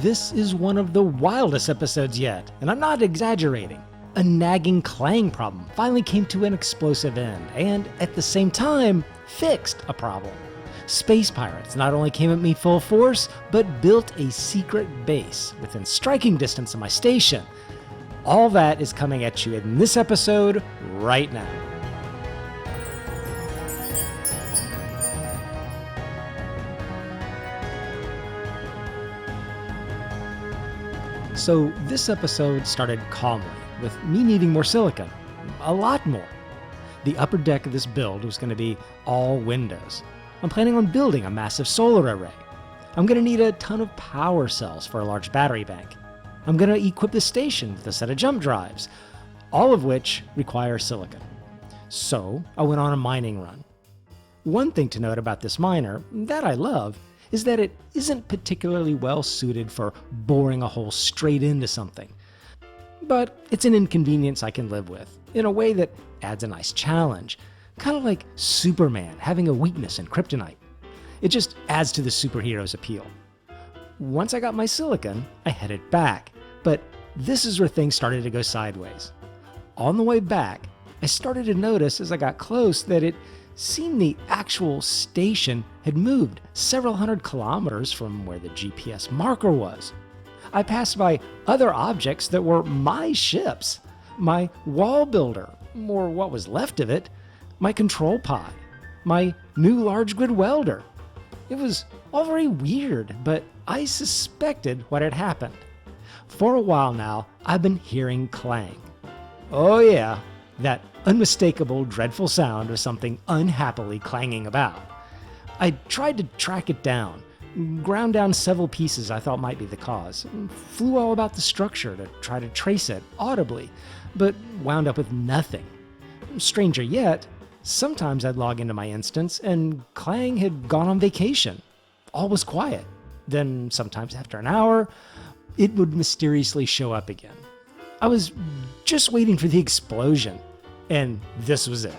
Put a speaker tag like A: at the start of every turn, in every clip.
A: This is one of the wildest episodes yet, and I'm not exaggerating. A nagging Klang problem finally came to an explosive end, and at the same time, fixed a problem. Space pirates not only came at me full force, but built a secret base within striking distance of my station. All that is coming at you in this episode right now. So this episode started calmly, with me needing more silicon. A lot more. The upper deck of this build was going to be all windows. I'm planning on building a massive solar array. I'm going to need a ton of power cells for a large battery bank. I'm going to equip the station with a set of jump drives, all of which require silicon. So I went on a mining run. One thing to note about this miner that I love is that it isn't particularly well suited for boring a hole straight into something. But it's an inconvenience I can live with, in a way that adds a nice challenge, kind of like Superman having a weakness in kryptonite. It just adds to the superhero's appeal. Once I got my silicon, I headed back, but this is where things started to go sideways. On the way back, I started to notice as I got close that it seemed the actual station had moved several hundred kilometers from where the GPS marker was. I passed by other objects that were my ships, my wall builder, or what was left of it, my control pod, my new large grid welder. It was all very weird, but I suspected what had happened. For a while now, I've been hearing Klang. Oh yeah, that unmistakable, dreadful sound of something unhappily clanging about. I tried to track it down, ground down several pieces I thought might be the cause, flew all about the structure to try to trace it audibly, but wound up with nothing. Stranger yet, sometimes I'd log into my instance and Klang had gone on vacation. All was quiet. Then, sometimes after an hour, it would mysteriously show up again. I was just waiting for the explosion, and this was it.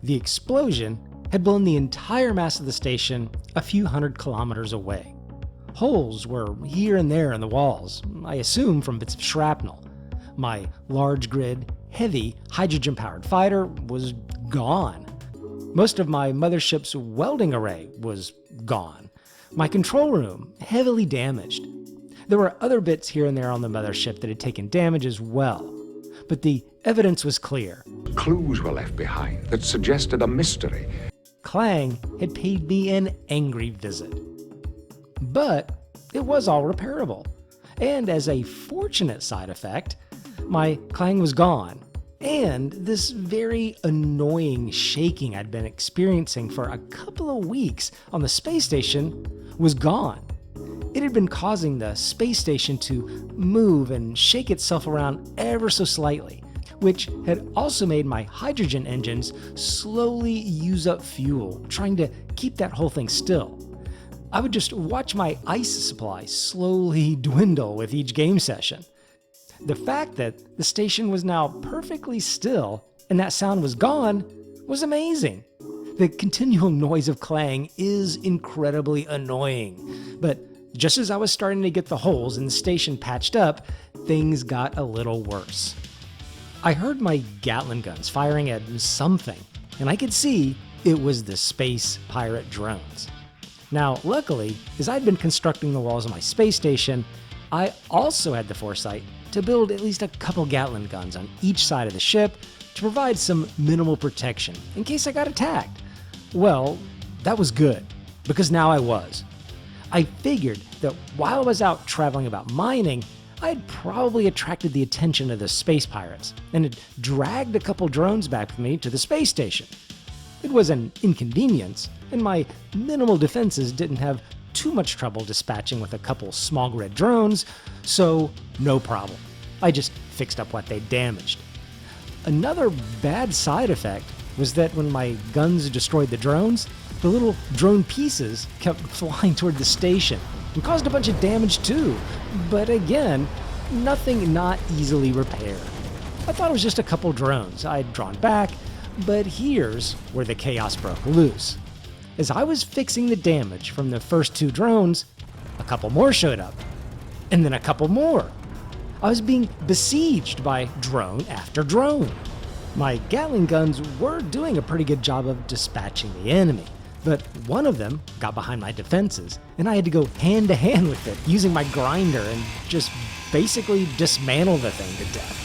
A: The explosion had blown the entire mass of the station a few hundred kilometers away. Holes were here and there in the walls, I assume from bits of shrapnel. My large grid, heavy, hydrogen-powered fighter was gone. Most of my mothership's welding array was gone. My control room, heavily damaged. There were other bits here and there on the mothership that had taken damage as well, but the evidence was clear.
B: Clues were left behind that suggested a mystery.
A: Klang had paid me an angry visit. But it was all repairable. And as a fortunate side effect, my Klang was gone. And this very annoying shaking I'd been experiencing for a couple of weeks on the space station was gone. It had been causing the space station to move and shake itself around ever so slightly, which had also made my hydrogen engines slowly use up fuel, trying to keep that whole thing still. I would just watch my ice supply slowly dwindle with each game session. The fact that the station was now perfectly still and that sound was gone was amazing. The continual noise of Klang is incredibly annoying, but just as I was starting to get the holes in the station patched up, things got a little worse. I heard my Gatling guns firing at something, and I could see it was the space pirate drones. Now, luckily, as I'd been constructing the walls of my space station, I also had the foresight to build at least a couple Gatling guns on each side of the ship to provide some minimal protection in case I got attacked. Well, that was good, because now I was. I figured that while I was out traveling about mining, I had probably attracted the attention of the space pirates and had dragged a couple drones back with me to the space station. It was an inconvenience, and my minimal defenses didn't have too much trouble dispatching with a couple small grid drones, so no problem. I just fixed up what they'd damaged. Another bad side effect was that when my guns destroyed the drones, the little drone pieces kept flying toward the station and caused a bunch of damage too, but again, nothing not easily repaired. I thought it was just a couple drones I'd drawn back, but here's where the chaos broke loose. As I was fixing the damage from the first two drones, a couple more showed up, and then a couple more. I was being besieged by drone after drone. My Gatling guns were doing a pretty good job of dispatching the enemy, but one of them got behind my defenses, and I had to go hand to hand with it, using my grinder and just basically dismantle the thing to death.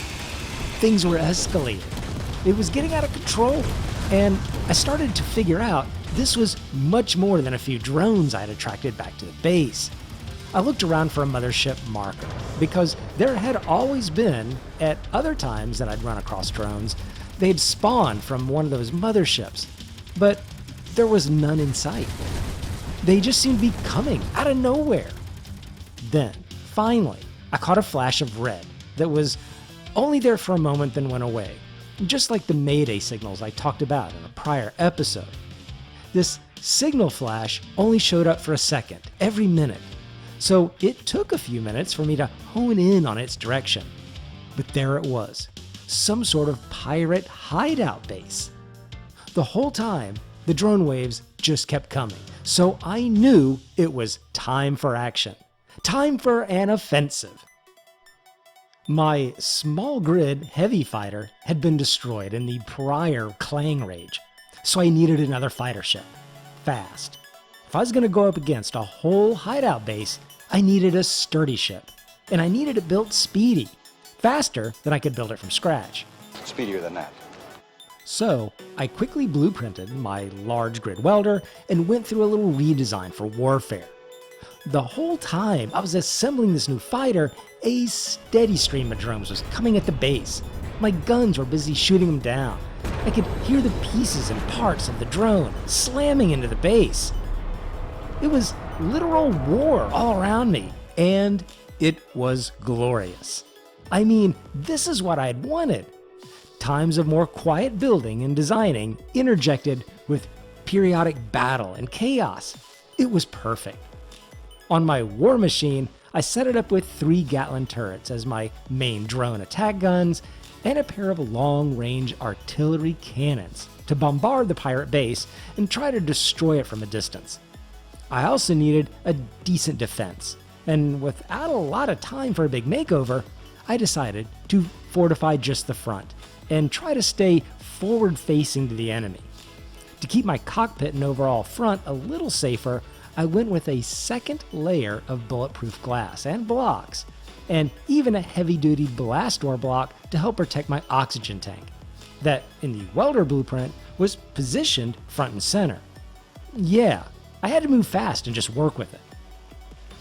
A: Things were escalating. It was getting out of control, and I started to figure out this was much more than a few drones I had attracted back to the base. I looked around for a mothership marker, because there had always been, at other times that I'd run across drones, they'd spawned from one of those motherships, but there was none in sight. They just seemed to be coming out of nowhere. Then, finally, I caught a flash of red that was only there for a moment then went away, just like the Mayday signals I talked about in a prior episode. This signal flash only showed up for a second every minute, so it took a few minutes for me to hone in on its direction. But there it was, some sort of pirate hideout base. The whole time, the drone waves just kept coming, so I knew it was time for action. Time for an offensive. My small grid heavy fighter had been destroyed in the prior Klang raid, so I needed another fighter ship. Fast. If I was going to go up against a whole hideout base, I needed a sturdy ship, and I needed it built speedy, faster than I could build it from scratch.
C: Speedier than that.
A: So I quickly blueprinted my large grid welder and went through a little redesign for warfare. The whole time I was assembling this new fighter, a steady stream of drones was coming at the base. My guns were busy shooting them down. I could hear the pieces and parts of the drone slamming into the base. It was literal war all around me, and it was glorious. I mean, this is what I'd wanted. Times of more quiet building and designing interjected with periodic battle and chaos. It was perfect. On my war machine, I set it up with 3 Gatling turrets as my main drone attack guns and a pair of long-range artillery cannons to bombard the pirate base and try to destroy it from a distance. I also needed a decent defense, and without a lot of time for a big makeover, I decided to fortify just the front and try to stay forward-facing to the enemy. To keep my cockpit and overall front a little safer, I went with a second layer of bulletproof glass and blocks, and even a heavy-duty blast door block to help protect my oxygen tank, that in the welder blueprint was positioned front and center. Yeah, I had to move fast and just work with it.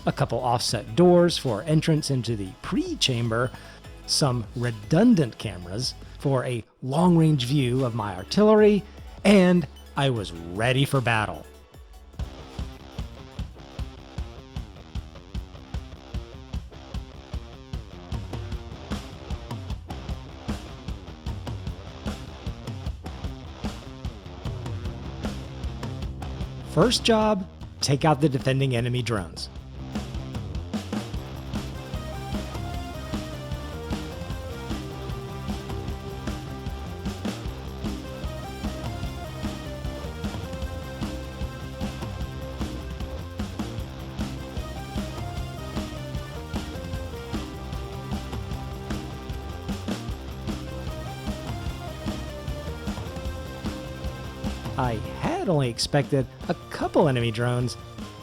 A: A couple offset doors for entrance into the pre-chamber, some redundant cameras for a long-range view of my artillery, and I was ready for battle. First job, take out the defending enemy drones. I had only expected a couple enemy drones.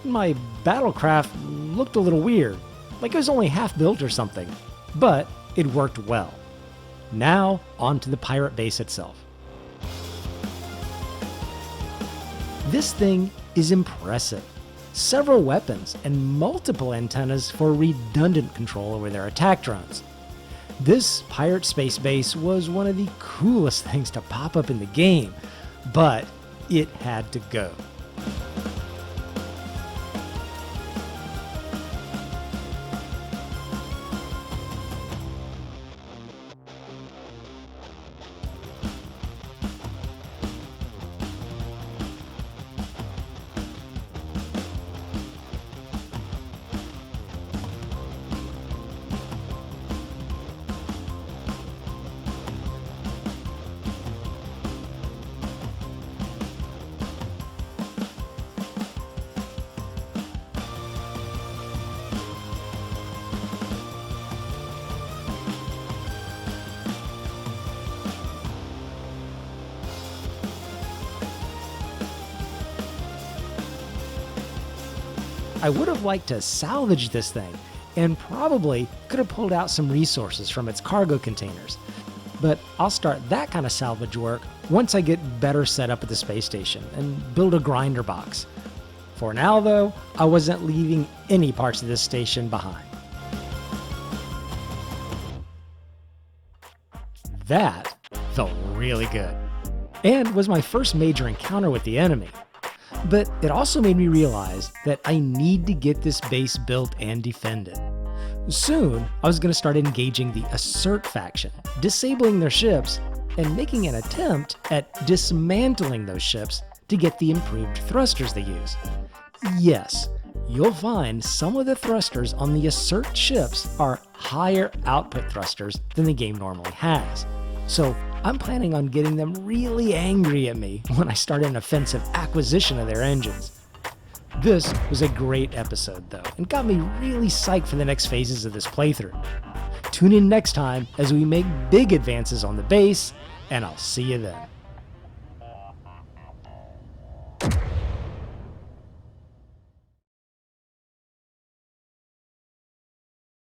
A: My battlecraft looked a little weird, like it was only half built or something, but it worked well. Now, onto the pirate base itself. This thing is impressive. Several weapons and multiple antennas for redundant control over their attack drones. This pirate space base was one of the coolest things to pop up in the game, but it had to go. I would have liked to salvage this thing, and probably could have pulled out some resources from its cargo containers. But I'll start that kind of salvage work once I get better set up at the space station and build a grinder box. For now, though, I wasn't leaving any parts of this station behind. That felt really good, and was my first major encounter with the enemy. But it also made me realize that I need to get this base built and defended. Soon, I was going to start engaging the Assert faction, disabling their ships, and making an attempt at dismantling those ships to get the improved thrusters they use. Yes, you'll find some of the thrusters on the Assert ships are higher output thrusters than the game normally has. So I'm planning on getting them really angry at me when I start an offensive acquisition of their engines. This was a great episode though, and got me really psyched for the next phases of this playthrough. Tune in next time as we make big advances on the base, and I'll see you then.